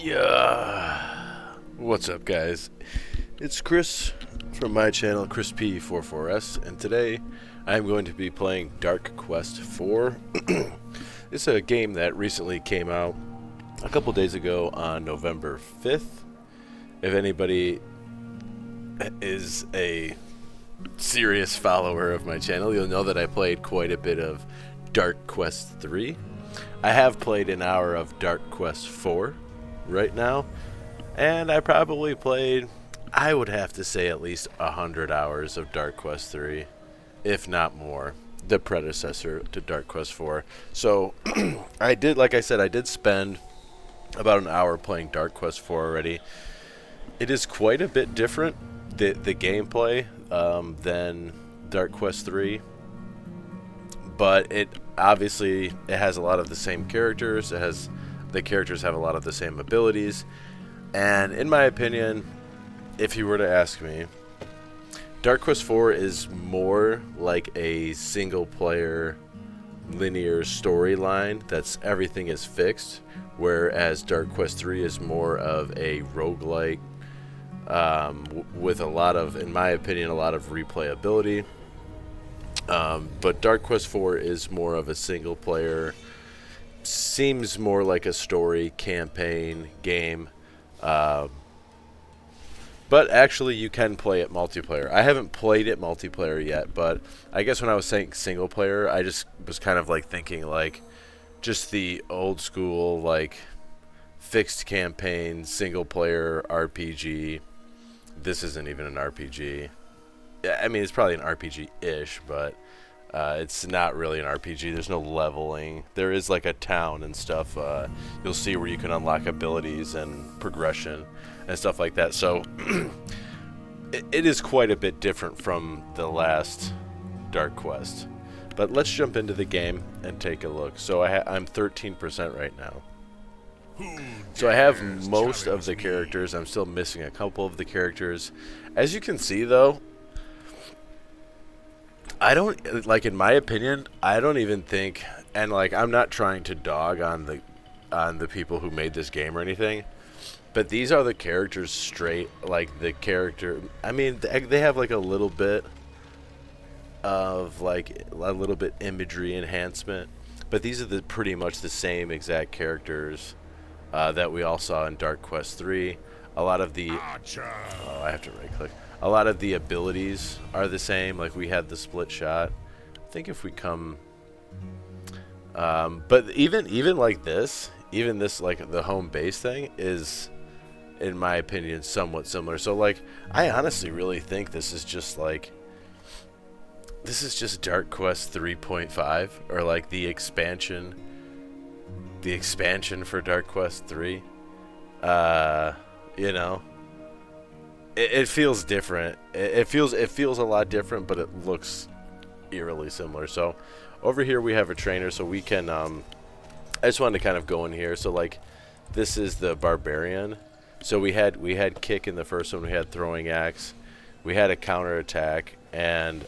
Yeah. What's up, guys? It's Chris from my channel, Chris P44S, and today I'm going to be playing Dark Quest 4. It's a game that recently came out a couple days ago on November 5th. If anybody is a serious follower of my channel, you'll know that I played quite a bit of Dark Quest 3. I have played an hour of Dark Quest 4 right now, and I probably played, I would have to say, at least 100 hours of Dark Quest 3, if not more, the predecessor to Dark Quest 4. So I did, like I said, I did spend about an hour playing Dark Quest 4 already. It is quite a bit different, the gameplay, than Dark Quest 3, but it obviously it has a lot of the same characters. The characters have a lot of the same abilities, and in my opinion, if you were to ask me, Dark Quest 4 is more like a single player linear storyline that's everything is fixed, whereas Dark Quest 3 is more of a roguelike, with a lot of, in my opinion, a lot of replayability. But Dark Quest 4 is more of a single player, seems more like a story campaign game, but actually you can play it multiplayer. I haven't played it multiplayer yet, but I guess when I was saying single player, I just was kind of like thinking like just the old school like fixed campaign single player RPG. This isn't even an RPG. I mean, it's probably an RPG-ish, but it's not really an RPG. There's no leveling. There is like a town and stuff. You'll see where you can unlock abilities and progression and stuff like that. So it is quite a bit different from the last Dark Quest. But let's jump into the game and take a look. So I'm 13% right now. So I have most of the characters. I'm still missing a couple of the characters. As you can see, though, I don't, like, in my opinion, I don't even think, and like I'm not trying to dog on the people who made this game or anything, but these are the characters straight, like the character, I mean, they have like a little bit of like a little bit imagery enhancement, but these are pretty much the same exact characters that we all saw in Dark Quest 3. A lot of the, oh, I have to right click. A lot of the abilities are the same. Like we had the split shot. I think if we come, but even like this, even this like the home base thing is, in my opinion, somewhat similar. So like I honestly really think this is just Dark Quest 3.5, or like the expansion for Dark Quest 3. You know, it feels different. It feels a lot different, but it looks eerily similar. So over here we have a trainer, so we can I just wanted to kind of go in here. So like this is the barbarian. So we had kick in the first one, we had throwing axe, we had a counter attack, and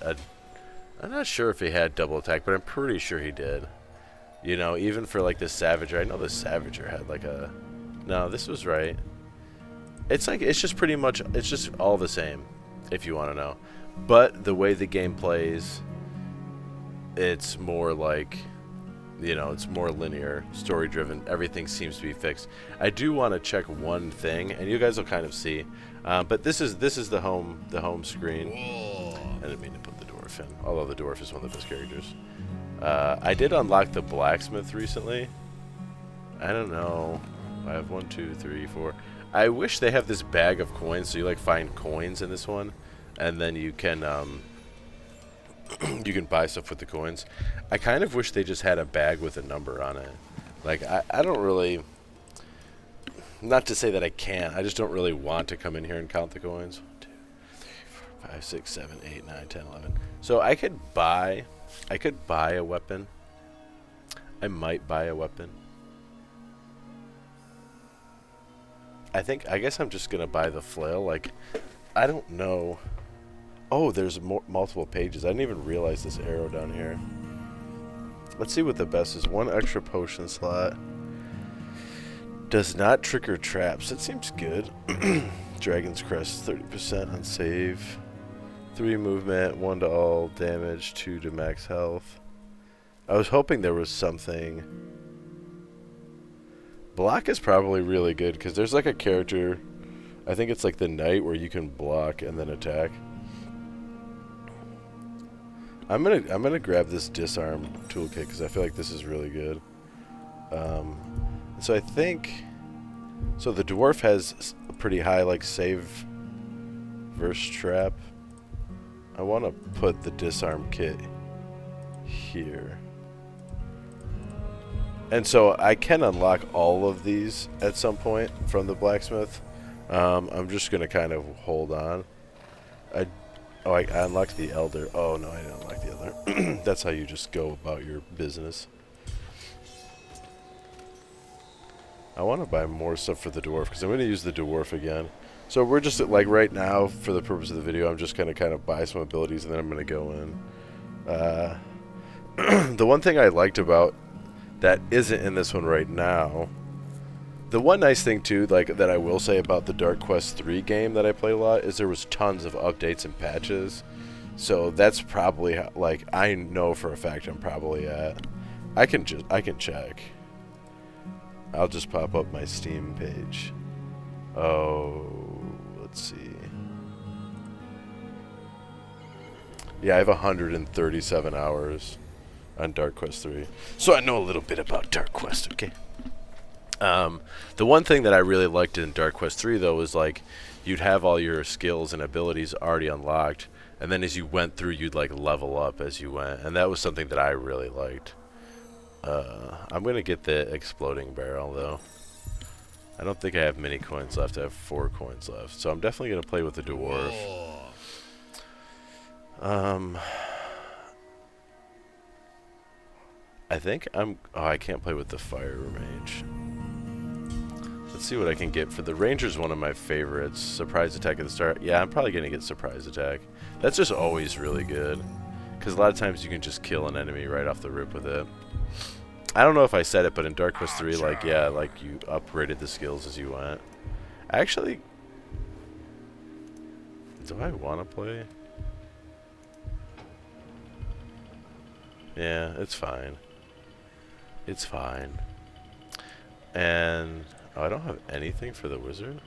I'm not sure if he had double attack, but I'm pretty sure he did. You know, even for like the Savager, I know the Savager had like a, no, this was right. It's like, it's just pretty much, it's just all the same, if you want to know. But the way the game plays, it's more like, you know, it's more linear, story driven. Everything seems to be fixed. I do want to check one thing, and you guys will kind of see. But this is the home screen. I didn't mean to put the dwarf in, although the dwarf is one of the best characters. I did unlock the blacksmith recently. I don't know. I have 1, 2, 3, 4. I wish they have this bag of coins, so you like find coins in this one, and then you can you can buy stuff with the coins. I kind of wish they just had a bag with a number on it. Like I don't really, not to say that I can't, I just don't really want to come in here and count the coins. 1, 2, 3, 4, 5, 6, 7, 8, 9, 10, 11. So I could buy a weapon. I might buy a weapon. I guess I'm just gonna buy the flail. Like, I don't know. Oh, there's multiple pages. I didn't even realize this arrow down here. Let's see what the best is. 1 extra potion slot. Does not trigger traps. That seems good. Dragon's Crest, 30% on save. 3 movement, 1 to all damage, 2 to max health. I was hoping there was something. Block is probably really good because there's like a character, I think it's like the knight, where you can block and then attack. I'm gonna grab this disarm toolkit because I feel like this is really good. So I think, so the dwarf has a pretty high like save versus trap. I want to put the disarm kit here. And so I can unlock all of these at some point from the blacksmith. I'm just going to kind of hold on. I unlocked the elder. Oh, no, I didn't unlock the elder. That's how you just go about your business. I want to buy more stuff for the dwarf because I'm going to use the dwarf again. So we're just like right now, for the purpose of the video, I'm just going to kind of buy some abilities and then I'm going to go in. The one thing I liked about that isn't in this one right now, the one nice thing too, like that I will say about the Dark Quest 3 game that I play a lot, is there was tons of updates and patches. So that's probably how, like, I know for a fact I'm probably at. I can check. I'll just pop up my Steam page. Oh, let's see. Yeah, I have 137 hours on Dark Quest 3. So I know a little bit about Dark Quest, okay? The one thing that I really liked in Dark Quest 3, though, was like you'd have all your skills and abilities already unlocked, and then as you went through, you'd like level up as you went, and that was something that I really liked. I'm gonna get the exploding barrel, though. I don't think I have many coins left. I have 4 coins left, so I'm definitely gonna play with the dwarf. I think I'm... Oh, I can't play with the fire mage. Let's see what I can get for the ranger's one of my favorites. Surprise attack at the start. Yeah, I'm probably gonna get surprise attack. That's just always really good, because a lot of times you can just kill an enemy right off the rip with it. I don't know if I said it, but in Dark Quest 3, like, yeah, like you upgraded the skills as you went. Actually, do I want to play? Yeah, it's fine. It's fine. And oh, I don't have anything for the wizard.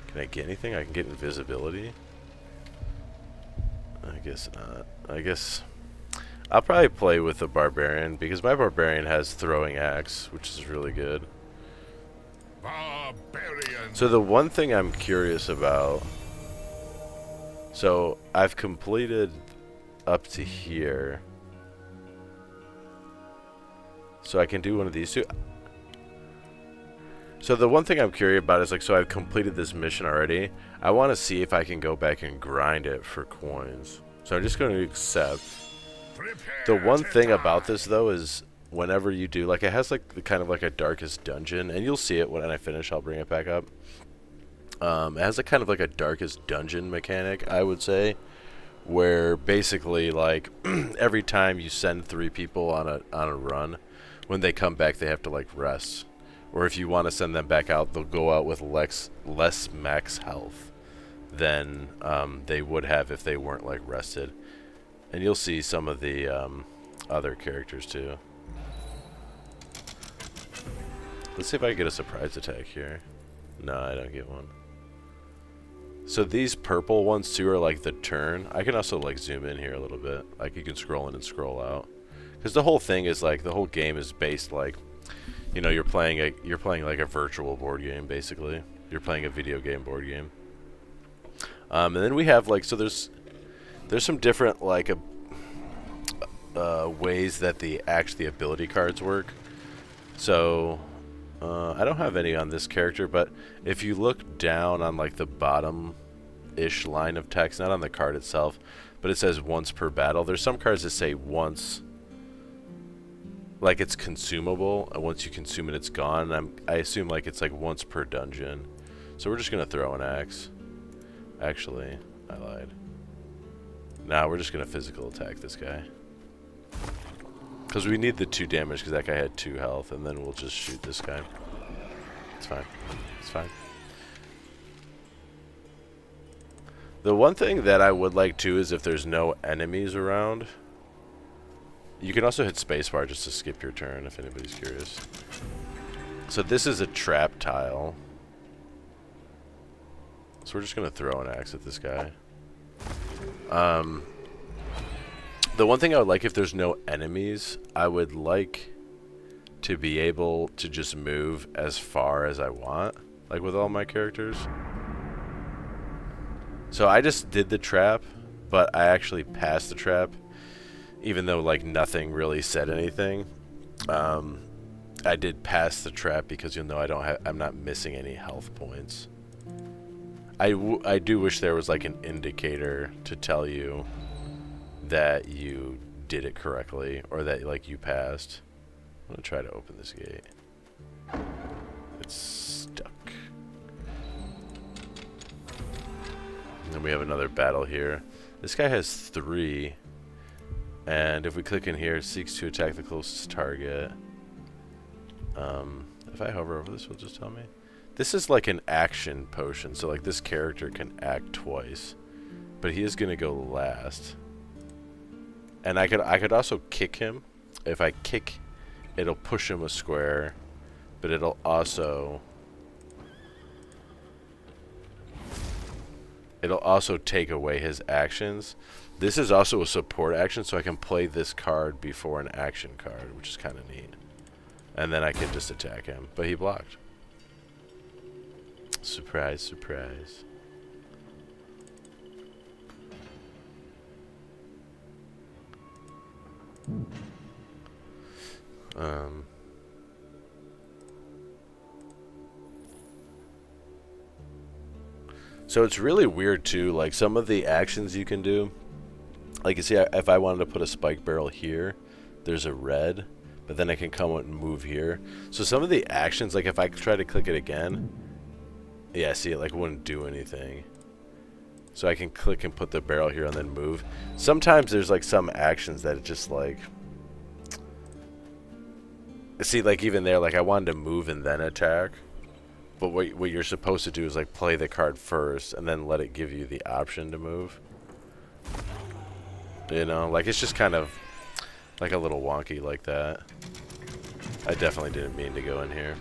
Can I get anything? I can get invisibility. I guess not. I guess I'll probably play with the barbarian because my barbarian has throwing axe, which is really good. Barbarian. So the one thing I'm curious about, so I've completed up to here, so I can do one of these two. So the one thing I'm curious about is, like, so I've completed this mission already. I want to see if I can go back and grind it for coins. So I'm just going to accept. The one thing about this, though, is whenever you do, like, it has like kind of like a darkest dungeon, and you'll see it when I finish. I'll bring it back up. It has a kind of like a darkest dungeon mechanic, I would say, where basically, like, every time you send 3 people on a run, when they come back, they have to, like, rest. Or if you want to send them back out, they'll go out with less max health than they would have if they weren't, like, rested. And you'll see some of the other characters too. Let's see if I can get a surprise attack here. No, I don't get one. So these purple ones too are like the turn. I can also like zoom in here a little bit. Like you can scroll in and scroll out. Because the whole thing is like, the whole game is based like, you know, you're playing like a virtual board game basically. You're playing a video game board game. And then we have like, so there's some different like ways that the ability cards work. So I don't have any on this character, but if you look down on like the bottom-ish line of text, not on the card itself, but it says once per battle. There's some cards that say once, like it's consumable, and once you consume it, it's gone. I assume like it's like once per dungeon. So we're just gonna throw an axe. Actually, I lied. Nah, we're just gonna physical attack this guy. Because we need the 2 damage because that guy had 2 health, and then we'll just shoot this guy. It's fine. It's fine. The one thing that I would like too is if there's no enemies around. You can also hit spacebar just to skip your turn if anybody's curious. So this is a trap tile. So we're just going to throw an axe at this guy. The one thing I would like if there's no enemies, I would like to be able to just move as far as I want, like with all my characters. So I just did the trap, but I actually passed the trap, even though like nothing really said anything. I did pass the trap because you'll know I'm not missing any health points. I do wish there was like an indicator to tell you that you did it correctly or that like you passed. I'm gonna try to open this gate. It's stuck. And then we have another battle here. This guy has 3, and if we click in here, it seeks to attack the closest target. If I hover over this, will just tell me. This is like an action potion, so like this character can act twice, but he is gonna go last. And I could also kick him. If I kick, it'll push him a square, but it'll also take away his actions. This is also a support action, so I can play this card before an action card, which is kind of neat. And then I can just attack him, but he blocked. Surprise, surprise. So it's really weird too, like some of the actions you can do. Like you see, if I wanted to put a spike barrel here, there's a red, but then I can come out and move here. So some of the actions, like if I try to click it again, yeah, see it like wouldn't do anything. So I can click and put the barrel here and then move. Sometimes there's like some actions that it just like, see, like even there, like I wanted to move and then attack. But what you're supposed to do is like play the card first and then let it give you the option to move. You know, like it's just kind of like a little wonky like that. I definitely didn't mean to go in here.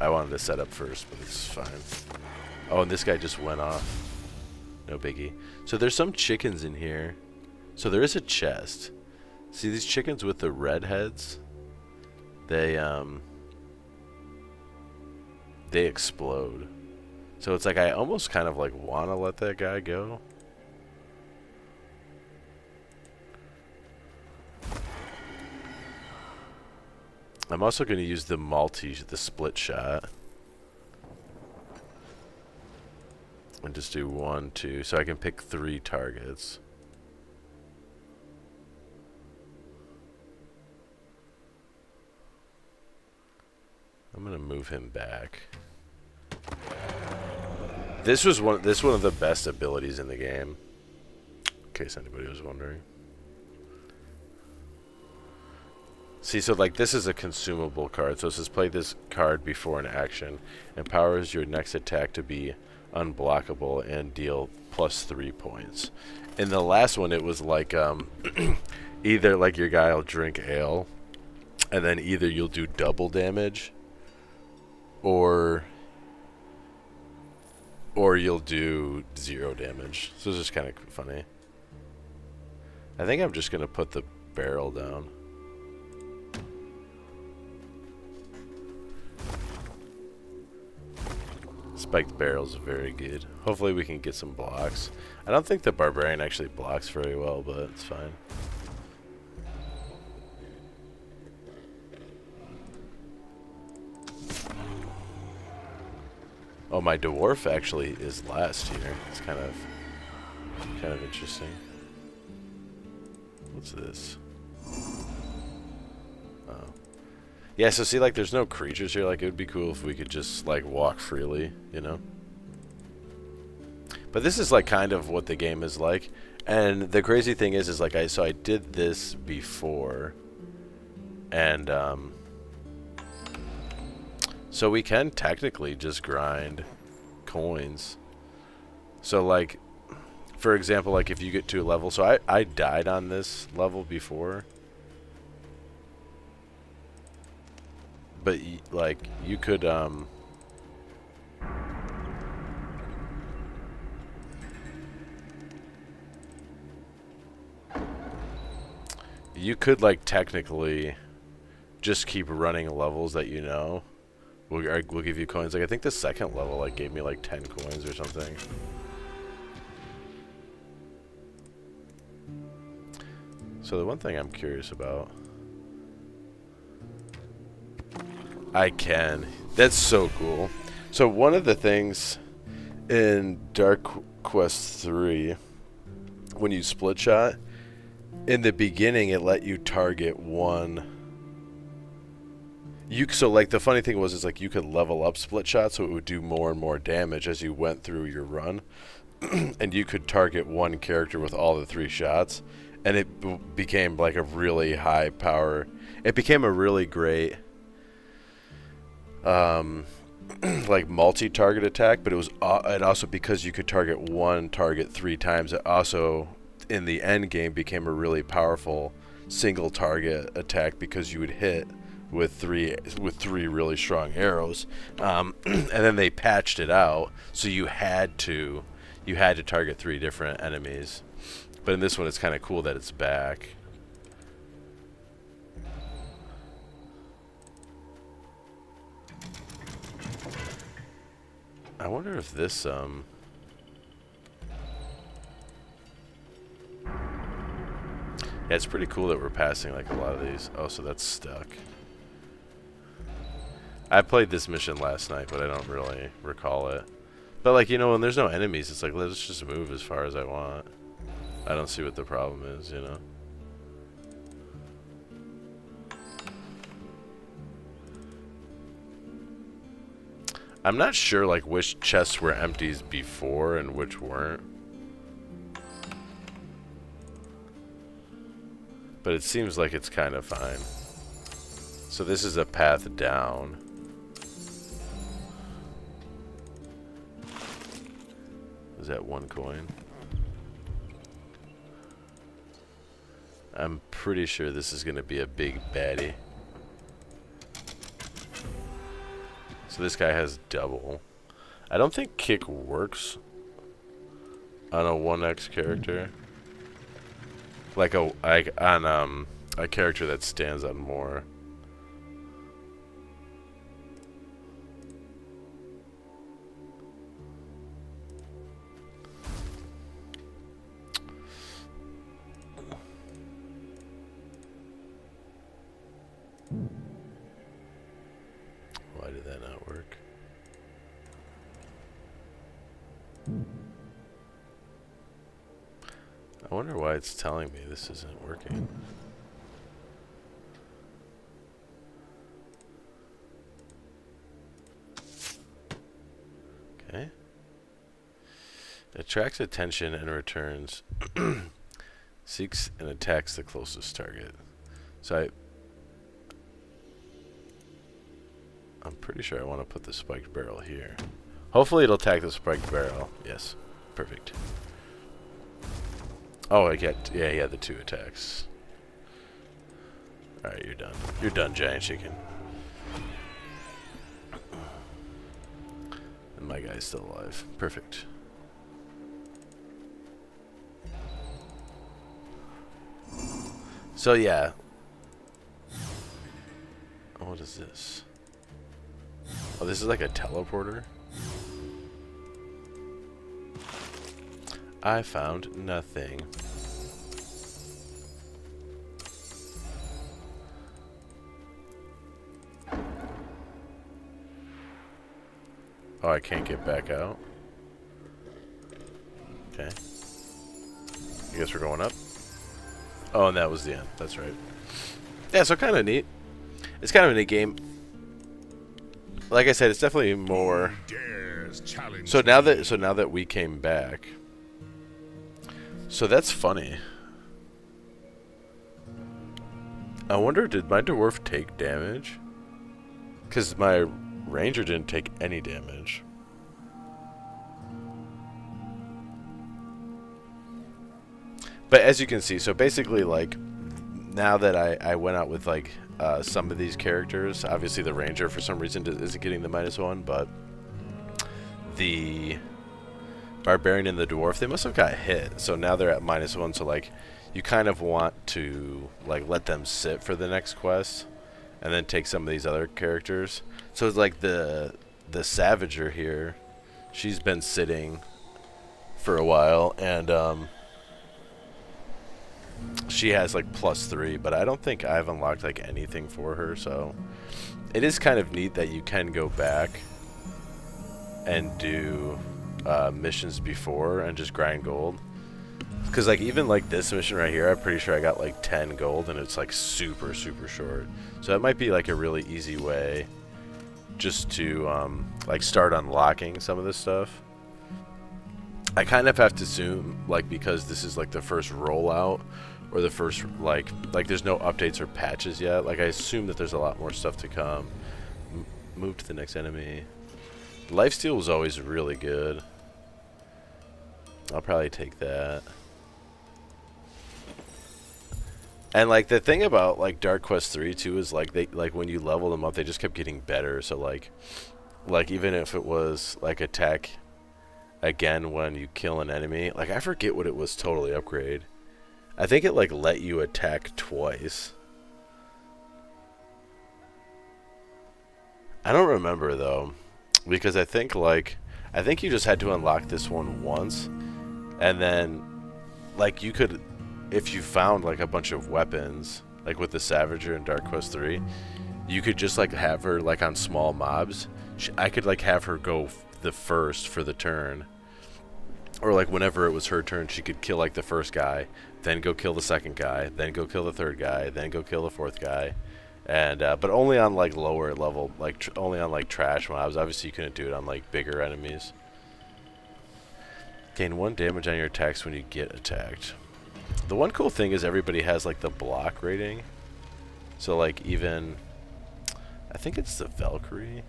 I wanted to set up first, but it's fine. Oh, and this guy just went off. No biggie. So there's some chickens in here. So there is a chest. See these chickens with the red heads? They explode. So it's like I almost kind of like want to let that guy go. I'm also going to use the split shot. And just do 1, 2, so I can pick 3 targets. I'm going to move him back. This was one of the best abilities in the game, in case anybody was wondering. See, so like this is a consumable card. So it says play this card before an action. Empowers your next attack to be unblockable and deal +3 points. In the last one, it was like either like your guy will drink ale, and then either you'll do double damage, or you'll do 0 damage. So it's just kind of funny. I think I'm just gonna put the barrel down. Spiked barrels are very good. Hopefully we can get some blocks. I don't think the barbarian actually blocks very well, but it's fine. Oh, my dwarf actually is last here. It's kind of interesting. What's this? Oh. Yeah, so see, like, there's no creatures here. Like, it would be cool if we could just, like, walk freely, you know? But this is, like, kind of what the game is like. And the crazy thing is like I did this before, and so we can technically just grind coins. So like, for example, like if you get to a level, so I died on this level before, but like you could you could like technically just keep running levels that you know will give you coins. Like I think the second level like gave me like 10 coins or something. So the one thing I'm curious about, I can. That's so cool. So one of the things in Dark Quest 3, when you split shot, in the beginning it let you target one. So like the funny thing was is like you could level up split shot so it would do more and more damage as you went through your run. And you could target one character with all the 3 shots, and it became like a really high power. It became a really great like multi-target attack, but it was and also because you could target one target 3 times, it also in the end game became a really powerful single target attack because you would hit with three really strong arrows. And then they patched it out so you had to target 3 different enemies. But in this one it's kind of cool that it's back. I wonder if this yeah, it's pretty cool that we're passing like a lot of these. Oh, so that's stuck. I played this mission last night, but I don't really recall it. But like, you know, when there's no enemies, it's like, let's just move as far as I want. I don't see what the problem is, you know. I'm not sure like which chests were empties before and which weren't. But it seems like it's kind of fine. So this is a path down. Is that 1 coin? I'm pretty sure this is going to be a big baddie. So this guy has double. I don't think kick works on a 1x character. Like on a character that stands on more. Why did that not work? I wonder why it's telling me this isn't working. Okay. Attracts attention and returns. Seeks and attacks the closest target. So I'm pretty sure I want to put the spiked barrel here. Hopefully it'll attack the spiked barrel. Yes. Perfect. Oh, yeah, he had the 2 attacks. Alright, you're done. You're done, giant chicken. And my guy's still alive. Perfect. So, yeah. Oh, what is this? Oh, this is like a teleporter? I found nothing. Oh, I can't get back out. Okay. I guess we're going up. Oh, and that was the end. That's right. Yeah, so kind of neat. It's kind of a neat game. Like I said, it's definitely more. So now that we came back, So that's funny. I wonder, did my dwarf take damage? Because my ranger didn't take any damage. But as you can see, so basically, like, now that I went out with, like, some of these characters, obviously the ranger for some reason isn't getting the -1, but the barbarian and the dwarf, they must have got hit. So now they're at -1, so, like, you kind of want to, like, let them sit for the next quest and then take some of these other characters. So it's like the Savager here, she's been sitting for a while, and she has like +3, but I don't think I've unlocked like anything for her, so it is kind of neat that you can go back and do missions before and just grind gold. Because like even like this mission right here, I'm pretty sure I got like 10 gold, and it's like super short. So it might be like a really easy way just to like start unlocking some of this stuff. I kind of have to assume, like, because this is like the first rollout, or the first like there's no updates or patches yet, like I assume that there's a lot more stuff to come. Move to the next enemy. Lifesteal was always really good. I'll probably take that. And like the thing about like Dark Quest 3 too is like they when you level them up, they just kept getting better. So like even if it was like attack again when you kill an enemy, like I forget what it was, totally upgrade. I think it like let you attack twice. I don't remember though, because I think you just had to unlock this one once, and then like you could, if you found like a bunch of weapons, like with the Savager in Dark Quest 3, you could just like have her like on small mobs. I could like have her go the first for the turn, or like whenever it was her turn, she could kill like the first guy, then go kill the second guy, then go kill the third guy, then go kill the fourth guy, and but only on like lower level, like only on like trash mobs. Obviously, you couldn't do it on like bigger enemies. Gain 1 damage on your attacks when you get attacked. The one cool thing is everybody has like the block rating. So like even, I think it's the Valkyrie.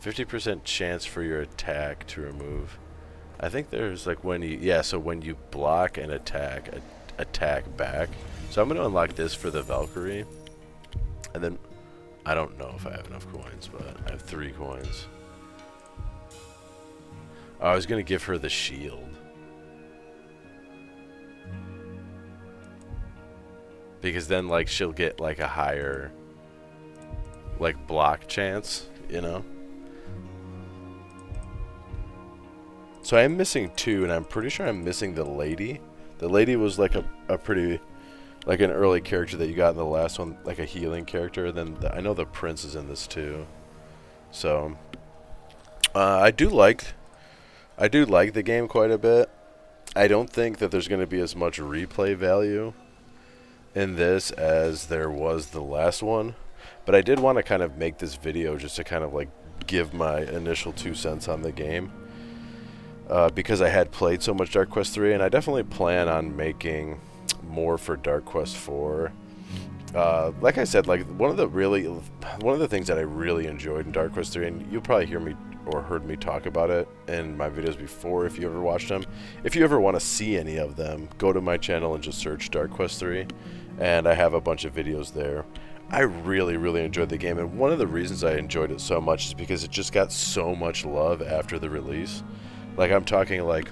50% chance for your attack to remove. I think there's like when you, yeah, so when you block and attack back. So I'm going to unlock this for the Valkyrie. And then, I don't know if I have enough coins, but I have 3 coins. Oh, I was going to give her the shield. Because then like she'll get like a higher like block chance, you know? So I am missing 2, and I'm pretty sure I'm missing the lady. The lady was like a pretty, like an early character that you got in the last one, like a healing character. And then I know the prince is in this too. So I do like the game quite a bit. I don't think that there's going to be as much replay value in this as there was the last one, but I did want to kind of make this video just to kind of like give my initial 2 cents on the game. Because I had played so much Dark Quest 3, and I definitely plan on making more for Dark Quest 4. Like I said, like one of the things that I really enjoyed in Dark Quest 3, and you'll probably hear me or heard me talk about it in my videos before if you ever watched them. If you ever want to see any of them, go to my channel and just search Dark Quest 3, and I have a bunch of videos there. I really enjoyed the game, and one of the reasons I enjoyed it so much is because it just got so much love after the release. Like I'm talking like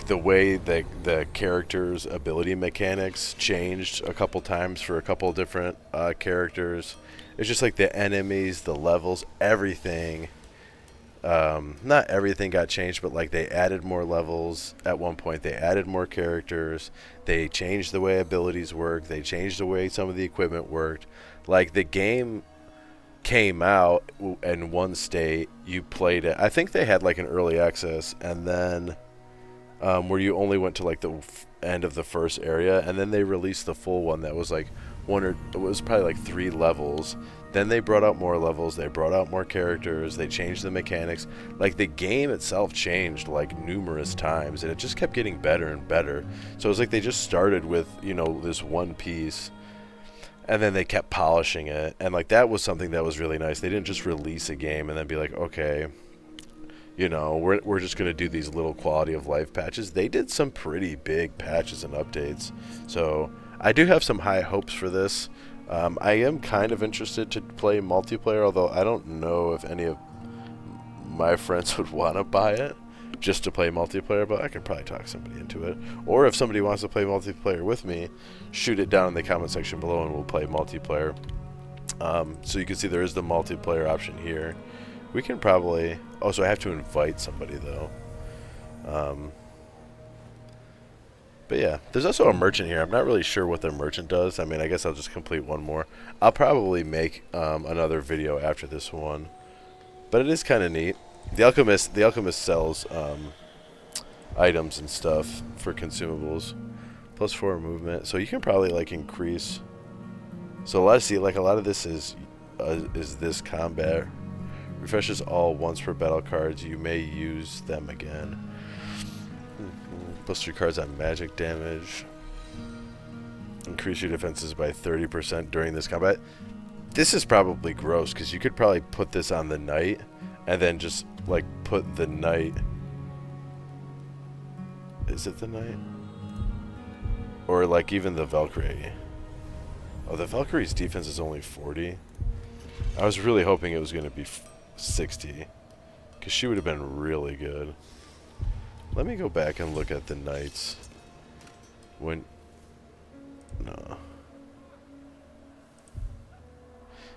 the way the characters' ability mechanics changed a couple times for a couple different characters. It's just like the enemies, the levels, everything. Not everything got changed, but like they added more levels at one point. They added more characters. They changed the way abilities work. They changed the way some of the equipment worked. Like the game came out in one state, you played it. I think they had like an early access, and then where you only went to like the end of the first area, and then they released the full one that was like it was probably like 3 levels. Then they brought out more levels, they brought out more characters, they changed the mechanics. Like, the game itself changed like numerous times, and it just kept getting better and better. So it was like they just started with, you know, this one piece, and then they kept polishing it. And like, that was something that was really nice. They didn't just release a game and then be like, okay, you know, we're just going to do these little quality of life patches. They did some pretty big patches and updates. So I do have some high hopes for this. I am kind of interested to play multiplayer, although I don't know if any of my friends would want to buy it just to play multiplayer, but I could probably talk somebody into it. Or if somebody wants to play multiplayer with me, shoot it down in the comment section below and we'll play multiplayer. So you can see there is the multiplayer option here. We can probably... Oh, so I have to invite somebody, though. But yeah, there's also a merchant here. I'm not really sure what the merchant does. I mean, I guess I'll just complete one more. I'll probably make another video after this one. But it is kind of neat. The alchemist sells items and stuff for consumables. +4 movement. So you can probably like increase. So a lot of this is this combat. Refreshes all once per battle cards. You may use them again. +3 cards on magic damage. Increase your defenses by 30% during this combat. This is probably gross because you could probably put this on the knight and then just like put the knight. Is it the knight? Or like even the Valkyrie. Oh, the Valkyrie's defense is only 40. I was really hoping it was going to be 60 because she would have been really good. Let me go back and look at the knights. No.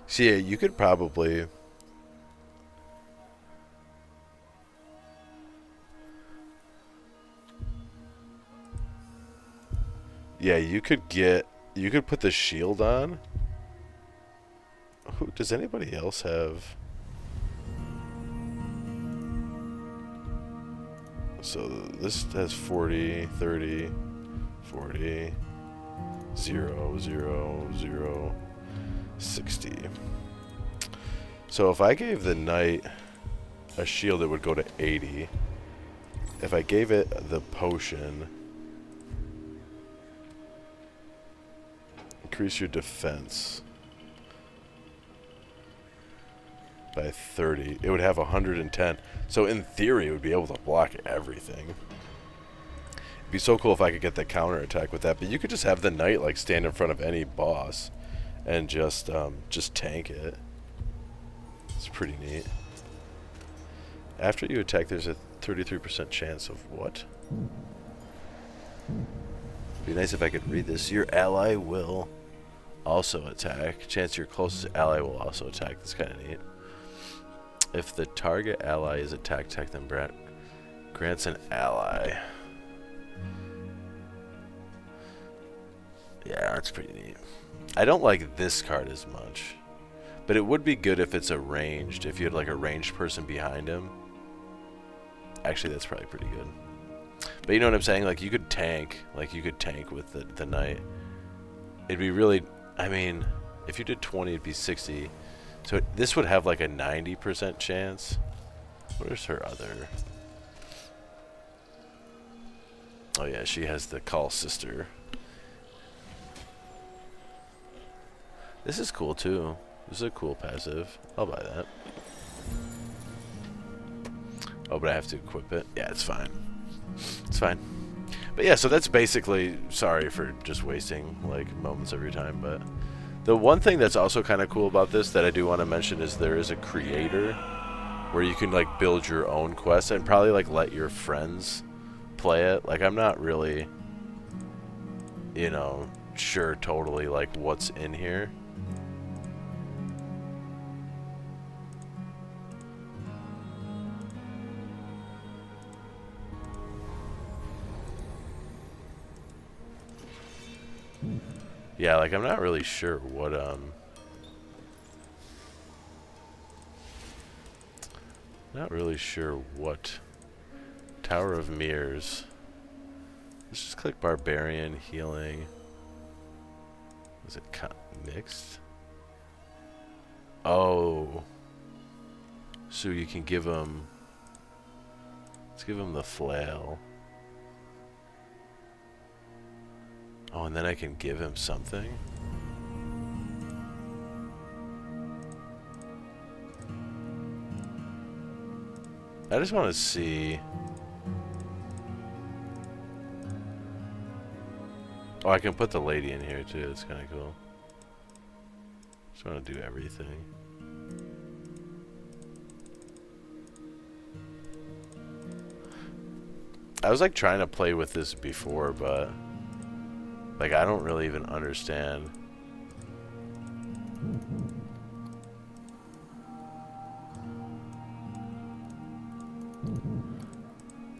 See, yeah, you could probably... Yeah, you could put the shield on. Does anybody else have... So this has 40, 30, 40, 0, 0, 0, 60. So if I gave the knight a shield, it would go to 80. If I gave it the potion, increase your defense by 30, it would have 110. So in theory, it would be able to block everything. It'd be so cool if I could get the counter attack with that. But you could just have the knight like stand in front of any boss and just tank it. It's pretty neat. After you attack, there's a 33% chance of what? It'd be nice if I could read this. Your ally will also attack. Chance your closest ally will also attack. That's kind of neat. If the target ally is attacked, then grants an ally. Yeah, that's pretty neat. I don't like this card as much, but it would be good if it's a ranged. If you had like a ranged person behind him. Actually, that's probably pretty good. But you know what I'm saying? Like you could tank. Like you could tank with the knight. It'd be really. I mean, if you did 20, it'd be 60. So this would have like a 90% chance. What is her other? Oh yeah, she has the call sister. This is cool too. This is a cool passive. I'll buy that. Oh, but I have to equip it. Yeah, it's fine. It's fine. But yeah, so that's basically, sorry for just wasting like moments of your time, but the one thing that's also kind of cool about this that I do want to mention is there is a creator where you can like build your own quests and probably like let your friends play it. Like I'm not really, you know, sure totally like what's in here. Yeah, like I'm not really sure what not really sure what Tower of Mirrors. Let's just click Barbarian Healing. Was it mixed? Oh. So you can give him... Let's give him the flail. Oh, and then I can give him something? I just want to see... Oh, I can put the lady in here too. It's kind of cool. Just want to do everything. I was like trying to play with this before, but like I don't really even understand.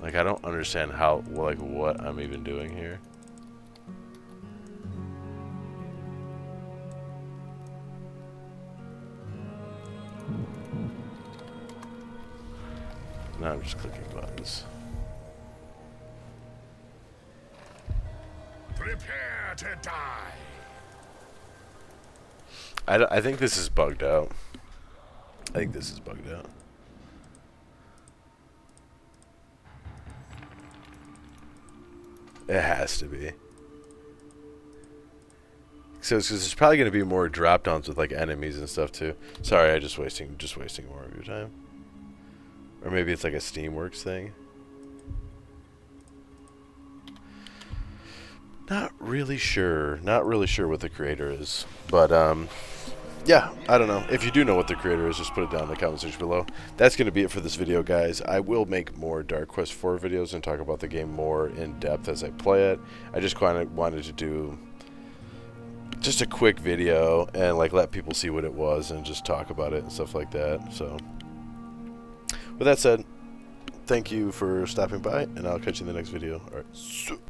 Like I don't understand how, like, what I'm even doing here. Now I'm just clicking buttons. Prepare to die. I think this is bugged out. I think this is bugged out. It has to be. So there's probably going to be more drop downs with like enemies and stuff too. Sorry, I just wasting more of your time. Or maybe it's like a Steamworks thing. Not really sure. Not really sure what the creator is. But yeah, I don't know. If you do know what the creator is, just put it down in the comment section below. That's going to be it for this video, guys. I will make more Dark Quest 4 videos and talk about the game more in depth as I play it. I just kind of wanted to do just a quick video and like let people see what it was and just talk about it and stuff like that. So with that said, thank you for stopping by, and I'll catch you in the next video. All right.